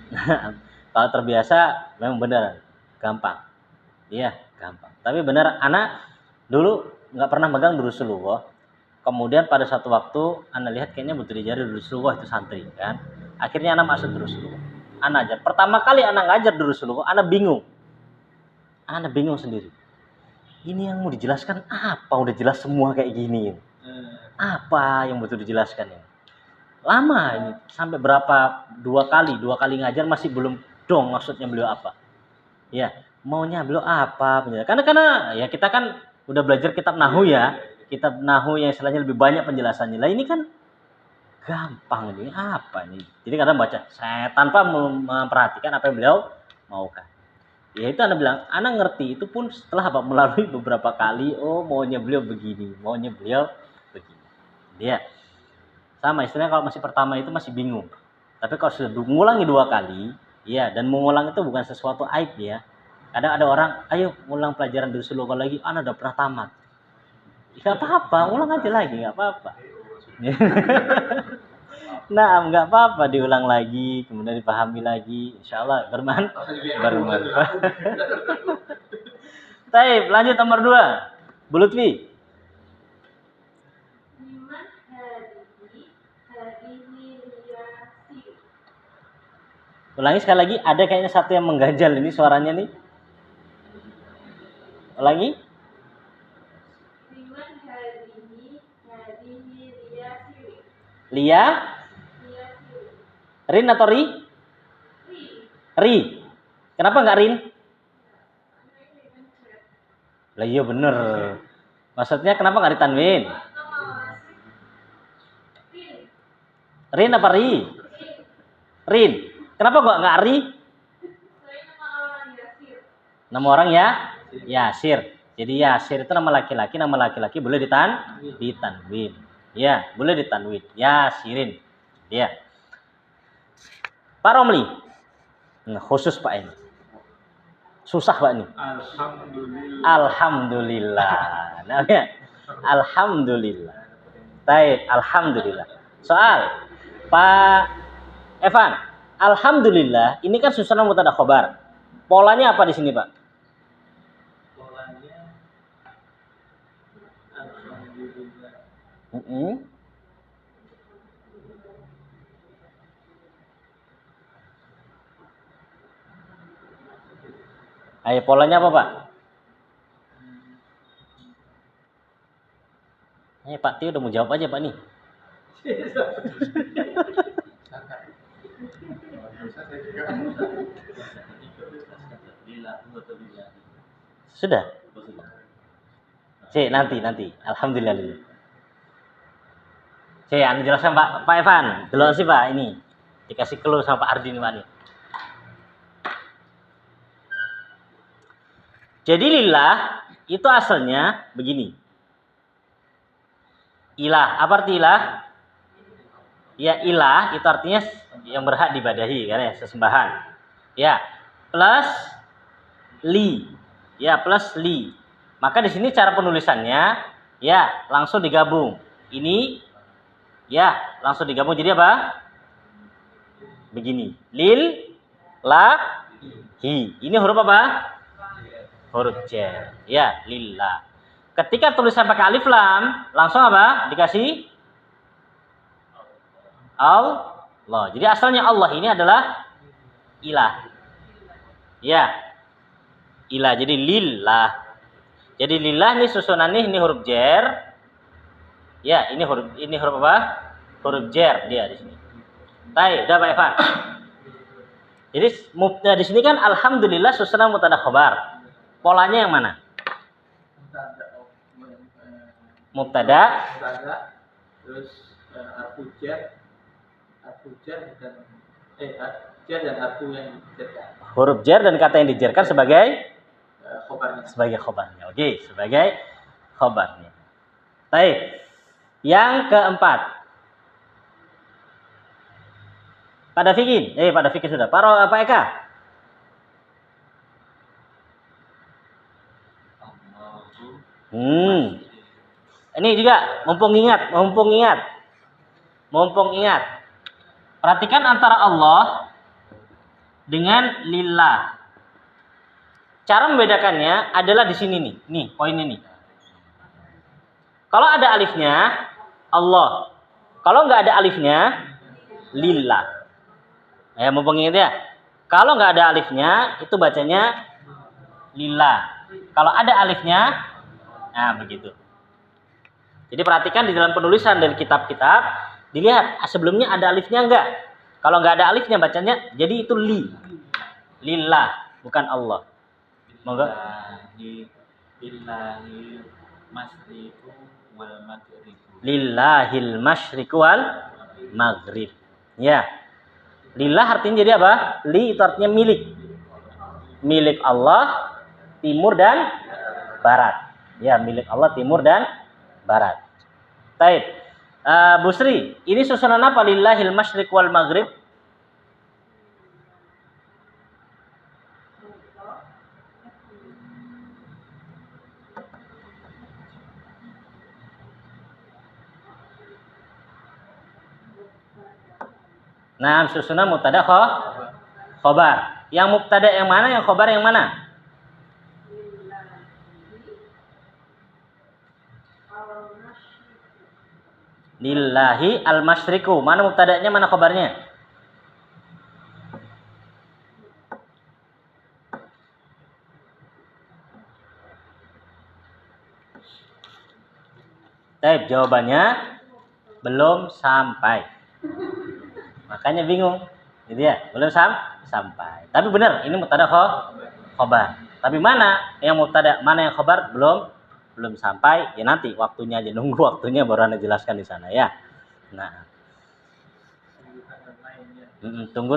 Nah, kalau terbiasa memang benar gampang. Iya, gampang. Tapi benar anak dulu nggak pernah megang Durusul Lughah. Kemudian pada satu waktu Anda lihat kayaknya butuh diajar Durusul Lughah itu santri kan. Akhirnya Anda masuk Durusul Lughah. Anda ajar. Pertama kali Anda ngajar Durusul Lughah, Anda bingung. Anda bingung sendiri. Ini yang mau dijelaskan apa? Udah jelas semua kayak gini. Apa yang butuh dijelaskan ini? Lama ini sampai berapa? Dua kali ngajar masih belum dong maksudnya beliau apa? Ya, maunya beliau apa? Karena ya kita kan udah belajar kitab Nahwu ya. Kitab Nahwu yang istilahnya lebih banyak penjelasannya. Lah ini kan gampang ini apa nih? Jadi kadang baca saya tanpa memperhatikan apa yang beliau maukan. Ya itu Anda bilang, Anda ngerti itu pun setelah apa melalui beberapa kali. Oh maunya beliau begini. Ya, sama istilahnya kalau masih pertama itu masih bingung. Tapi kalau sudah mengulangi 2 kali, ya dan mengulang itu bukan sesuatu aib ya. Kadang ada orang, ayo ulang pelajaran Durusul Lughah lagi, Anda udah pernah tamat. Gak apa-apa, ulang aja lagi, gak apa-apa. Nah, nggak apa-apa diulang lagi, kemudian dipahami lagi, insya Allah bermanfaat. Baik, lanjut nomor 2, Bu Lutfi. Ulangi sekali lagi, ada kayaknya satu yang mengganjal ini suaranya nih. Ulangi. Lia? Rin atau Ri? Ri. Kenapa nggak Rin? Lah iya bener. Maksudnya kenapa nggak ditanwin? Rin apa ri? Rin. Kenapa kok nggak ri? Soalnya nama orang Yasir. Nama orang ya Yasir. Jadi Yasir itu nama laki-laki. Nama laki-laki boleh ditanwin. Ya, boleh ditanwin. Yasirin. Ya. Pak Romli. Nah, khusus Pak ini. Susah Pak ini. Alhamdulillah. Alhamdulillah. Nah, ya. Alhamdulillah. Baik, alhamdulillah. Soal Pak Evan. Alhamdulillah, ini kan susunan mubtada khobar. Polanya apa di sini, Pak? Polanya alhamdulillah. Ayo, polanya apa, Pak? Pak Tio udah mau jawab aja, Pak nih. Sudah? Nanti. Alhamdulillah dulu. Anu jelaskan Pak Evan. Dulu sih Pak ini. Dikasih clue sama Pak Ardi nih Pak nih. Jadi lillah itu asalnya begini. Ilah, apa arti ilah? Ya ilah itu artinya yang berhak dibadahi kan ya, sesembahan. Ya, plus li. Ya, plus li. Maka di sini cara penulisannya ya langsung digabung. Ini ya langsung digabung jadi apa? Begini. Lil la hi. Ini huruf apa? Huruf jar. Ya, lillah. Ketika tulisan pakai alif lam, langsung apa? Dikasih Allah. Jadi asalnya Allah ini adalah ilah. Ya. Ilah. Jadi lillah. Jadi lillah ini susunannya ini huruf jar. Ya, ini huruf apa? Huruf jar dia di sini. Baik, udah Pak Evan. Jadi di sini kan alhamdulillah susunan mubtada khobar. Polanya yang mana? Mubtada, terus arfu jar dan jar dan arfu yang dijarkan. huruf jar dan kata yang dijarkan sebagai Khobarnya. Oke, sebagai khobarnya. Baik. Yang keempat. Pada Fikir sudah. Pak Eka. Ini juga mumpung ingat. Perhatikan antara Allah dengan lillah. Cara membedakannya adalah di sini nih. Nih, poin ini. Kalau ada alifnya Allah. Kalau nggak ada alifnya lillah. Ya, mumpung ingat ya. Kalau nggak ada alifnya itu bacanya lillah. Kalau ada alifnya, nah begitu. Jadi perhatikan di dalam penulisan dari kitab-kitab, dilihat sebelumnya ada alifnya enggak. Kalau enggak ada alifnya bacanya, jadi itu lillah, bukan Allah. Monggo. Lillahil masyriqu wal maghrib. Ya. Lillah artinya jadi apa? Li itu artinya milik. Milik Allah timur dan barat. Ya, milik Allah timur dan barat. Baik. Bu Sri, ini susunan apa lillahil masyriq wal maghrib? Nah, susunan mubtada khobar. Yang mubtada yang mana, yang khobar yang mana? Lillahi al-masyriqu. Mana mubtada'nya, mana khabarnya? Baik, jawabannya belum sampai. Makanya bingung. Gitu ya, belum sampai. Tapi benar, ini mubtada khabar. Tapi mana yang mubtada, mana yang khabar belum sampai. Ya nanti waktunya aja, nunggu waktunya baru Anda jelaskan di sana ya. Nah. Tunggu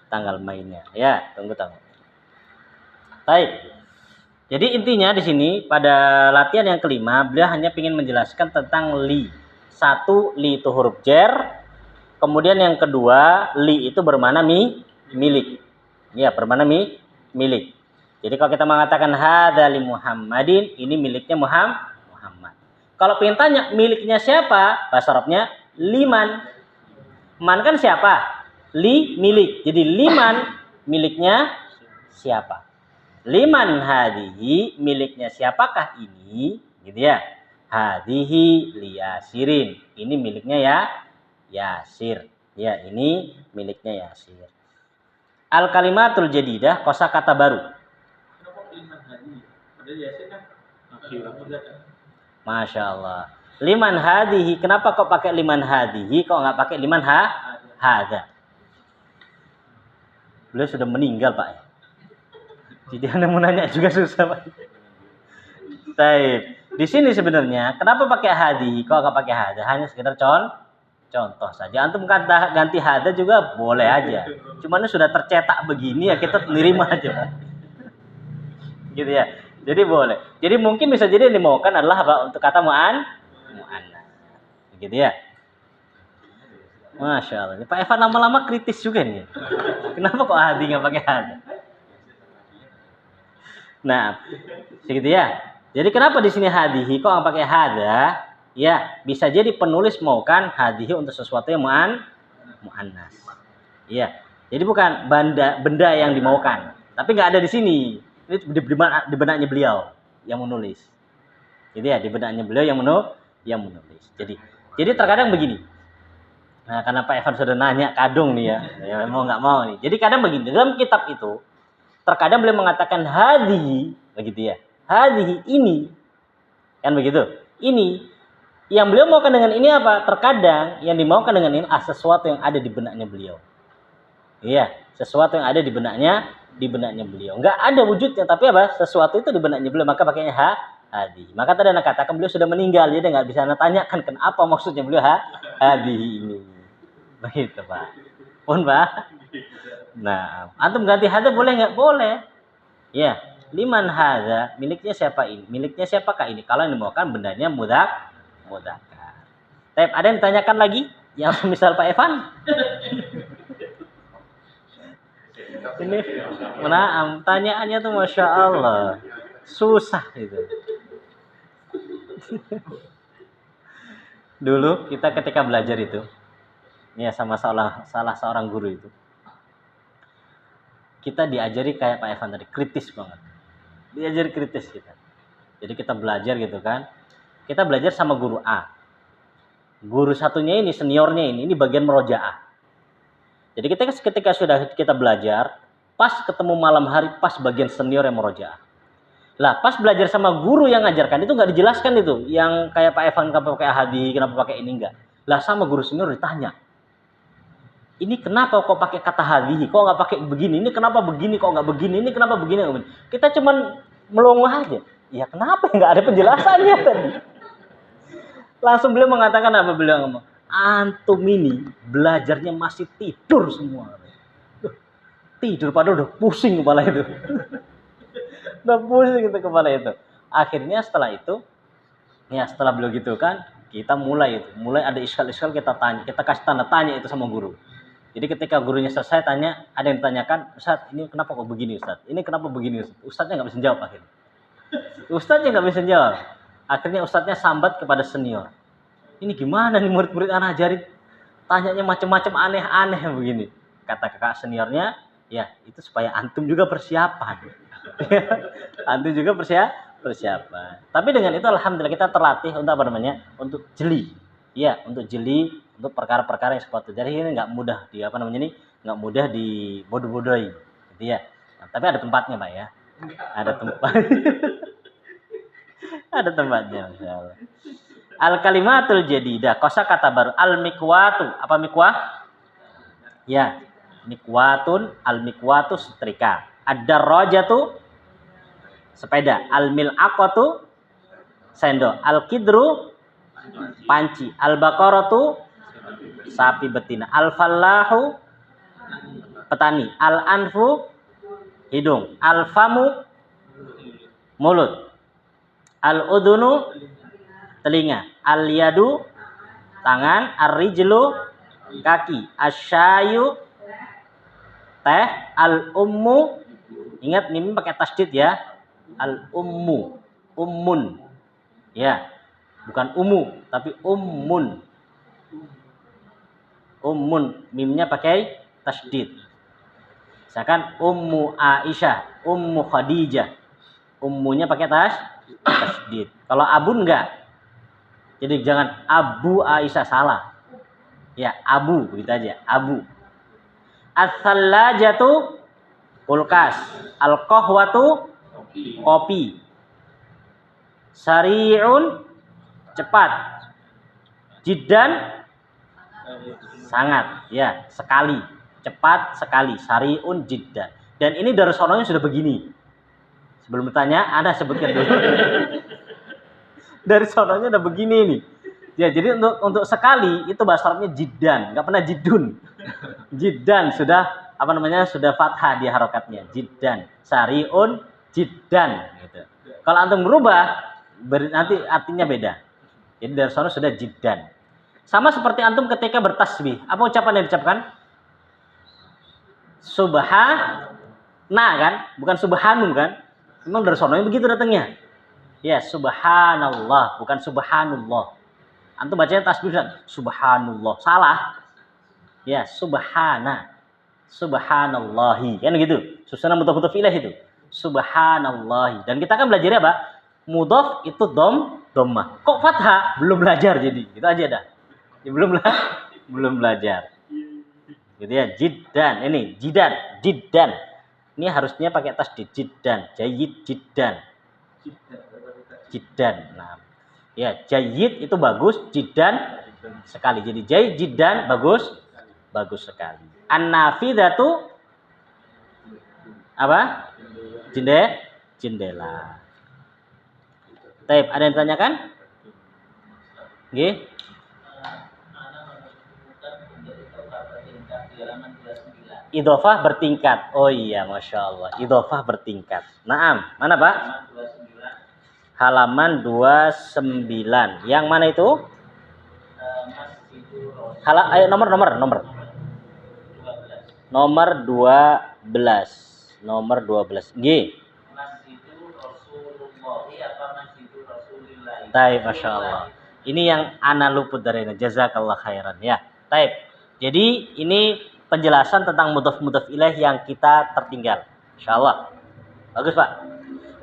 tanggal mainnya. Ya, tunggu tanggal. Baik. Jadi intinya di sini pada latihan yang kelima, beliau hanya ingin menjelaskan tentang li. Satu, li itu huruf jar. Kemudian yang kedua, li itu bermakna milik. Ya, bermakna milik. Jadi kalau kita mengatakan hadza li Muhammadin, ini miliknya Muhammad. Kalau pengen tanya miliknya siapa, bahasa Arabnya liman. Man kan siapa? Li milik. Jadi liman miliknya siapa? Liman hadihi, miliknya siapakah ini? Gitu ya. Hadihi liyasirin. Ini miliknya ya Yasir. Ya, ini miliknya Yasir. Al kalimatul jadidah, kosakata baru. Kenapa liman hadi? Padahal Yasin kan akhirat juga kan. Masya Allah. Liman hadihi. Kenapa kok pakai liman hadihi? Kok nggak pakai liman hada? Beliau sudah meninggal, Pak. Jadi Anda mau nanya juga susah, Pak. Baik. Di sini sebenarnya kenapa pakai hadihi? Kok nggak pakai hada? Hanya sekedar contoh saja. Antum ganti hada juga boleh aja. Cuman sudah tercetak begini ya kita nerima aja, Pak. Gitu ya. Jadi boleh. Jadi mungkin bisa jadi yang dimaukan adalah apa? Untuk kata mu'annas. Gitu ya. Masya Allah. Pak Evan lama-lama kritis juga nih. Kenapa kok hadi nggak pakai hada? Nah, segitu ya. Jadi kenapa di sini hadihi kok nggak pakai hada? Ya, bisa jadi penulis maukan hadihi untuk sesuatu yang mu'annas. Iya. Jadi bukan benda yang dimaukan. Tapi nggak ada di sini. Ini di benaknya beliau yang menulis. Jadi ya, di benaknya beliau yang menulis. Jadi terkadang begini. Nah, karena Pak Evan sudah nanya kadung nih ya mau nggak mau nih. Jadi kadang begini, dalam kitab itu terkadang beliau mengatakan hadihi, begitu ya. Hadihi ini, kan begitu. Ini yang beliau maukan dengan ini apa? Terkadang yang dimaukan dengan ini sesuatu yang ada di benaknya beliau. Iya, sesuatu yang ada di benaknya beliau. Enggak ada wujudnya, tapi apa? Sesuatu itu di benaknya beliau, maka pakainya hadi. Maka tadi Anda katakan beliau sudah meninggal, jadi enggak bisa Anda tanyakan kenapa maksudnya beliau hadi ini. Begitu, Pak. Pun, Pak. Nah, antum ganti hada boleh enggak? Boleh. Ya, liman hadza, miliknya siapa ini? Miliknya siapakah ini? Kalau yang dimaukan bendanya mudzakkar. Ada yang ditanyakan lagi? Yang misal Pak Evan? Ini tanyaannya tuh Masya Allah susah itu. Dulu kita ketika belajar itu ya sama salah seorang guru itu, kita diajari kayak Pak Evan tadi, kritis banget. Diajari kritis kita. Jadi kita belajar gitu kan. Kita belajar sama guru A. Guru satunya ini, seniornya ini bagian merojaah. Jadi ketika sudah kita belajar, pas ketemu malam hari, pas bagian senior yang merojaah. Lah, pas belajar sama guru yang ngajarkan itu nggak dijelaskan itu. Yang kayak Pak Evan kenapa pakai hadi, kenapa pakai ini enggak. Lah sama guru senior ditanya. Ini kenapa kok pakai kata hadi? Kok nggak pakai begini? Ini kenapa begini? Kok nggak begini? Ini kenapa begini? Kita cuman melongo aja. Ya kenapa nggak ada penjelasannya tadi? Langsung beliau mengatakan apa? Beliau ngomong, antum ini belajarnya masih tidur semua. Tidur padahal udah pusing kepala itu. Udah pusing itu kepala itu. Akhirnya setelah itu, ya setelah beliau gitu kan, kita mulai ada iskal-iskal kita tanya, kita kasih tanda tanya itu sama guru. Jadi ketika gurunya selesai tanya, ada yang ditanyakan, Ustaz, ini kenapa kok begini Ustaz? Ini kenapa begini Ustaz? Ustaznya nggak bisa jawab akhirnya. Ustaznya nggak bisa jawab. Akhirnya ustaznya sambat kepada senior. Ini gimana nih murid-murid anak ajarin? Tanyanya macam-macam aneh-aneh begini. Kata kakak seniornya, ya itu supaya antum juga persiapan. Antum juga persiapan. Tapi dengan itu alhamdulillah kita terlatih untuk apa namanya? Untuk jeli. Ya, untuk jeli untuk perkara-perkara yang seperti itu. Jadi ini nggak mudah nggak mudah dibodoh-bodohi. Gitu ya. Nah, tapi ada tempatnya, Pak ya. Ada tempat. Ada tempatnya, insyaallah. Al kalimatul jadidah, kosakata baru. Al mikwatu, apa mikwah? Ya, mikwatun, al mikwatu setrika. Ad-darrajatu sepeda. Al mil'aqatu sendok. Al kidru panci. Al baqaratu sapi betina. Al fallahu petani. Al-anfu hidung. Al-famu mulut. Al-udhunu telinga. Al-yadu tangan. Ar-rijlu kaki. Asyayu teh. Al-ummu ingat mim pakai tasdid ya. Al-ummu ummun ya, bukan umu tapi ummun. Ummun mimnya pakai tasdid. Misalkan ummu Aisyah, ummu Khadijah, ummunya pakai tasdid. Kalau abun enggak. Jadi jangan abu Aisyah, salah. Ya, abu begitu aja, abu. As-sallajatu kulkas. Al-qahwatu kopi. Sari'un cepat. Jiddan sangat, ya, sekali. Cepat sekali. Sari'un jiddan. Dan ini dari sononya sudah begini. Sebelum bertanya, Anda sebutkan dulu. Dari sononya udah begini nih. Ya, jadi untuk sekali itu bahasa Arabnya jiddan, nggak pernah jidun. Jiddan sudah sudah fathah di harokatnya. Jiddan. Sari'un jiddan gitu. Kalau antum berubah nanti artinya beda. Jadi dari sana sudah jiddan. Sama seperti antum ketika bertasbih. Apa ucapan yang diucapkan? Subhana kan? Bukan subhanun kan? Memang dari sononya begitu datangnya. Ya, subhanallah, bukan subhanullah. Antum bacanya tasbih subhanallah. Salah. Ya, subhana. Subhanallahi. Kan gitu. Susunan mudhaf ilaih itu. Subhanallahi. Dan kita kan belajarnya apa? Mudhaf itu dhammah. Kok fathah? Belum belajar jadi. Gitu aja dah. Ya, belum belajar. Gitu ya, jiddan. Ini jiddan. Ini harusnya pakai tasdid jiddan. Jayyid jiddan. Jiddan. Nah, ya, jayyid itu bagus, jiddan sekali. Jadi jayyid jiddan bagus sekali. An-nafidatu apa? Jendela. Taib, ada yang tanyakan? Nggih. Idhofah bertingkat. Oh iya, Masya Allah. Idhofah bertingkat. Naam. Mana Pak? Halaman 29. Yang mana itu? Ayo nomor. Nomor 12. Nomor 12. Nggih. Taib, Masya Allah. Ini yang ana luput dari ini. Jazakallah khairan ya. Taib. Jadi ini penjelasan tentang mudhaf ilaih yang kita tertinggal. Insyaallah. Bagus Pak.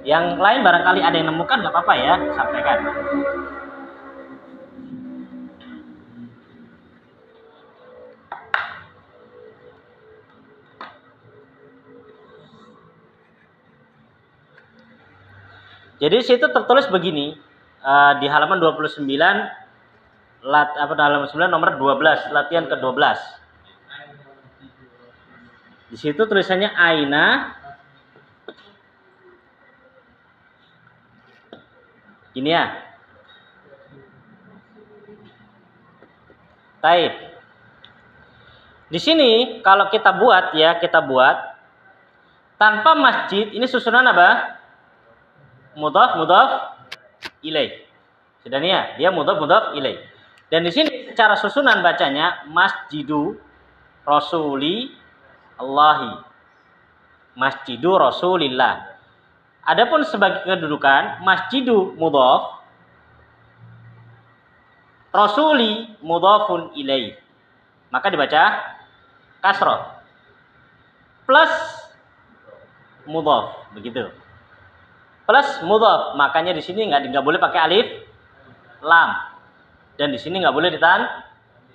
Yang lain barangkali ada yang nemukan, nggak apa-apa ya, sampaikan. Jadi situ tertulis begini di halaman 29 halaman 9 nomor 12, latihan ke-12. Di situ tulisannya aina. Ini ya. Taib. Di sini kalau kita buat tanpa masjid, ini susunan apa? Mudhaf ilaih. Sudah nih ya, dia mudhaf ilaih. Dan di sini secara susunan bacanya masjidu rasuli Allahi. Masjidu Rasulillah. Adapun sebagai kedudukan masjidu mudhaf, rasuli mudhafun ilaih. Maka dibaca kasrah plus mudhaf, begitu. Plus mudhaf, makanya di sini nggak boleh pakai alif lam. Dan di sini nggak boleh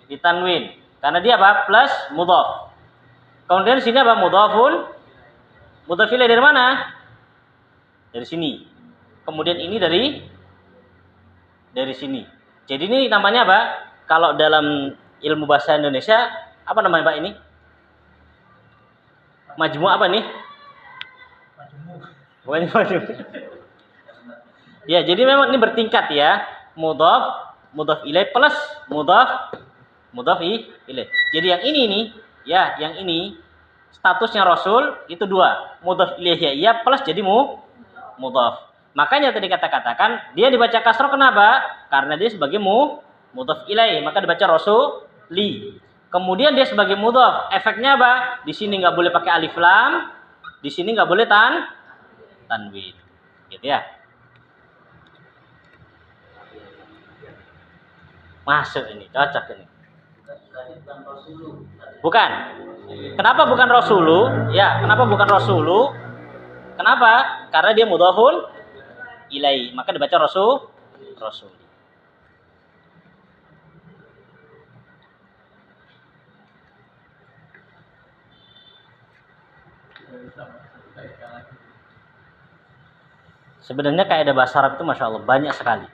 ditanwin. Karena dia apa? Plus mudhaf. Kemudian di sini apa? Mudhaf ilaih dari mana? Dari sini. Kemudian ini dari sini. Jadi ini namanya apa? Kalau dalam ilmu bahasa Indonesia apa namanya Pak ini? Majmu' apa nih? Majmu'. Ya, jadi memang ini bertingkat ya. Mudhaf ilaih plus mudhaf ilaih. Jadi yang ini nih, ya, yang ini statusnya Rasul itu dua. Mudhaf ilaih iya plus jadi mudhaf. Makanya tadi katakan dia dibaca kasroh kenapa? Karena dia sebagai mudhaf ilaih, maka dibaca Rasuli. Kemudian dia sebagai mudhaf, efeknya apa? Di sini nggak boleh pakai alif lam, di sini nggak boleh tanwin. Gitu ya. Masuk ini, cocok ini. Bukan. Kenapa bukan Rasulu? Ya, kenapa bukan Rasulu? Kenapa? Karena dia mudhafun ilai, maka dibaca Rasul. Sebenarnya kaidah bahasa Arab itu masya Allah banyak sekali.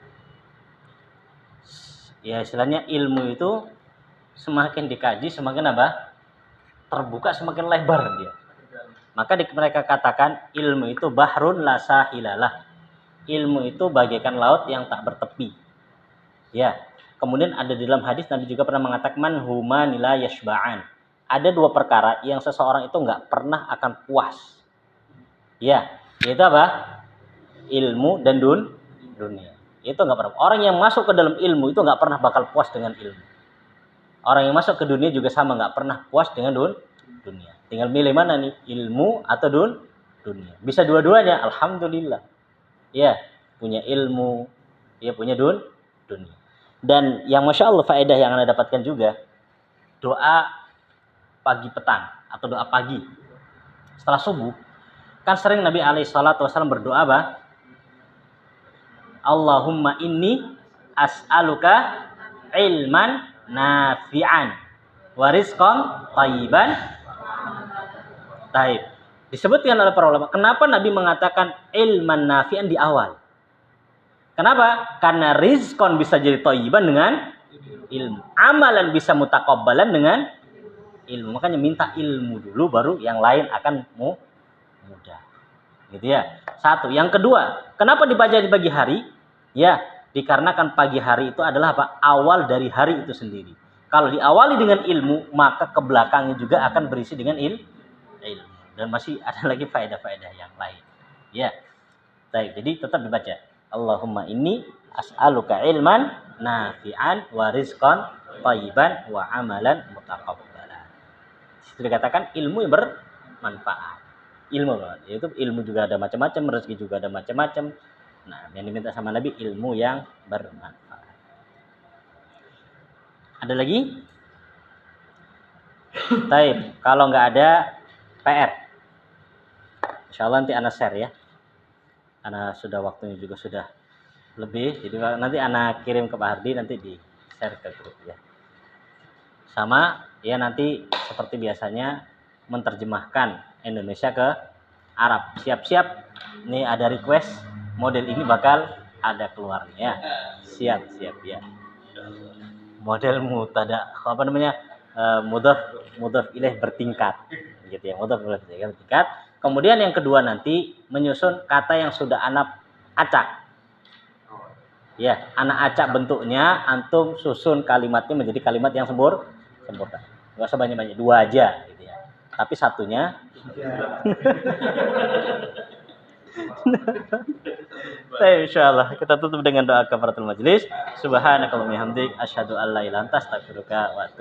Ya istilahnya ilmu itu semakin dikaji semakin apa? Terbuka semakin lebar dia. Maka mereka katakan ilmu itu bahrun la sahilalah. Ilmu itu bagaikan laut yang tak bertepi. Ya. Kemudian ada di dalam hadis Nabi juga pernah mengatakan man huma nila yashba'an. Ada dua perkara yang seseorang itu enggak pernah akan puas. Ya, yaitu apa? Ilmu dan dunia. Itu enggak pernah. Orang yang masuk ke dalam ilmu itu enggak pernah bakal puas dengan ilmu. Orang yang masuk ke dunia juga sama enggak pernah puas dengan dunia. Tinggal milih mana nih, ilmu atau dunia. Bisa dua-duanya, alhamdulillah. Ya, punya ilmu, ya punya dunia. Dan yang masya Allah faedah yang Anda dapatkan juga doa pagi petang atau doa pagi setelah subuh. Kan sering Nabi SAW berdoa apa? Allahumma inni as'aluka ilman nafi'an wa rizqan thayyiban. Taib. Disebutkan oleh para ulama, kenapa Nabi mengatakan ilman nafi'an di awal? Kenapa? Karena rizqan bisa jadi thayyiban dengan ilmu. Amalan bisa mutaqabbalan dengan ilmu. Makanya minta ilmu dulu baru yang lain akan mudah. Gitu ya. Satu. Yang kedua, kenapa dibaca di pagi hari? Ya, dikarenakan pagi hari itu adalah apa? Awal dari hari itu sendiri. Kalau diawali dengan ilmu, maka ke belakangnya juga akan berisi dengan ilmu. Dan masih ada lagi faedah-faedah yang lain. Ya. Baik, jadi tetap dibaca. Allahumma inni as'aluka ilman nafi'an wa rizqan thayyiban wa amalan mutaqabbalan. Itu dikatakan ilmu yang bermanfaat. Ilmu, yaitu ilmu juga ada macam-macam, rezeki juga ada macam-macam. Nah, yang diminta sama Nabi ilmu yang bermanfaat. Ada lagi? Baik, kalau nggak ada PR. Insyaallah nanti Ana share ya. Ana sudah waktunya juga sudah lebih, jadi nanti Ana kirim ke Pak Hardi, nanti di share ke grup ya. Sama ya, nanti seperti biasanya menerjemahkan Indonesia ke Arab. Siap-siap, nih ada request model ini bakal ada keluarnya ya. Siap ya. Model mutada, apa namanya? Mudhaf ilaih bertingkat. Gitu ya, mudhaf ilaih bertingkat. Kemudian yang kedua nanti menyusun kata yang sudah anak acak. Ya, anak acak bentuknya, antum susun kalimatnya menjadi kalimat yang sempurna. Enggak usah banyak-banyak, dua aja gitu ya. Tapi satunya insyaallah kita tutup dengan doa kafaratul majelis. Subhanakallahumma hamdik asyhadu an la ilaha illa anta astaghfiruka wa atubu